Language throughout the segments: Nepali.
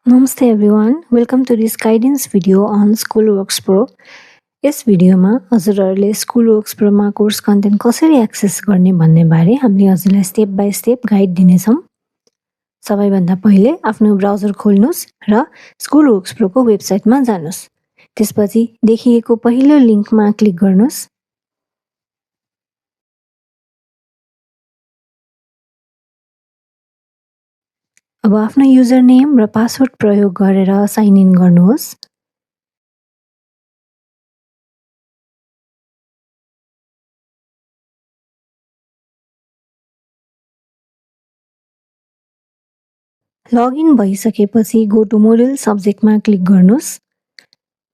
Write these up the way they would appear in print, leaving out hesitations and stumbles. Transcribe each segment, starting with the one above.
Namaste everyone, welcome to this guidance video on Schoolworks Pro. यस भिडियोमा हजुरहरूले Schoolworks Pro मा कोर्स कन्टेन्ट कसरी एक्सेस गर्ने भन्ने बारे हामीले हजुरलाई स्टेप बाइ स्टेप गाइड दिनेछौँ। सबैभन्दा पहिले आफ्नो ब्राउजर खोल्नुस् र Schoolworks Pro को वेबसाइटमा जानुस्। त्यसपछि देखिएको पहिलो लिंकमा क्लिक गर्नुस्। अब आफ्नो युजर नेम र पासवर्ड प्रयोग गरेर साइन इन गर्नुहोस्। लगइन भइसकेपछि गो टु मोड्युल सब्जेक्टमा क्लिक गर्नुस्।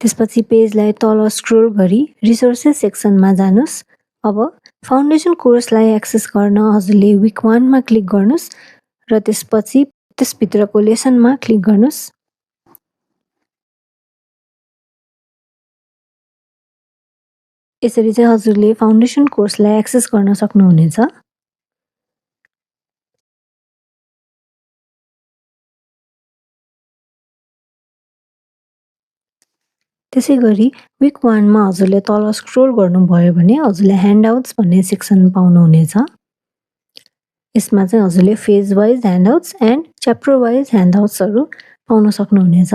त्यसपछि पेजलाई तल स्क्रोल गरी रिसोर्सेस सेक्सनमा जानुस्। अब फाउन्डेसन कोर्सलाई एक्सेस गर्न हजुरले विक 1 मा क्लिक गर्नुस् र त्यसपछि त्यसभित्रको लेसनमा क्लिक गर्नुस्। यसरी चाहिँ हजुरले फाउन्डेसन कोर्सलाई एक्सेस गर्न सक्नुहुनेछ। त्यसैगरी विक 1 मा हजुरले तल स्क्रोल गर्नुभयो भने हजुरले ह्यान्डआउट्स भन्ने सेक्सन पाउनुहुनेछ। यसमा चाहिँ हजुरले phase wise handouts and chapter wise ह्यान्डआउट्सहरू पाउन सक्नुहुनेछ।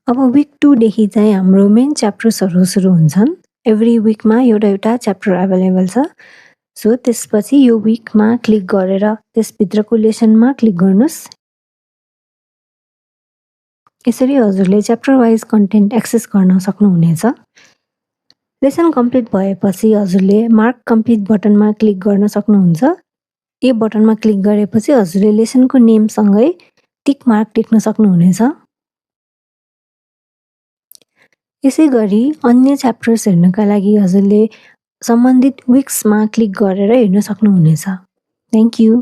अब विक 2 देखि चाहिँ हाम्रो मेन च्याप्टर्सहरू सुरु हुन्छन्। एभ्री विकमा एउटा च्याप्टर अभाइलेबल छ। सो त्यसपछि यो विकमा क्लिक गरेर त्यसभित्रको लेसनमा क्लिक गर्नुस्। यसरी हजुरले च्याप्टर वाइज कन्टेन्ट एक्सेस गर्न सक्नुहुनेछ। लेसन कम्प्लिट भएपछि हजुरले मार्क कम्प्लिट बटनमा क्लिक गर्न सक्नुहुन्छ। यो बटनमा क्लिक गरेपछि हजुरले लेसनको नेमसँगै टिक मार्क टिक्न सक्नुहुनेछ। यसैगरी अन्य च्याप्टर्स हेर्नका लागि हजुरले सम्बन्धित विक्समा क्लिक गरेर हेर्न सक्नुहुनेछ। Thank you.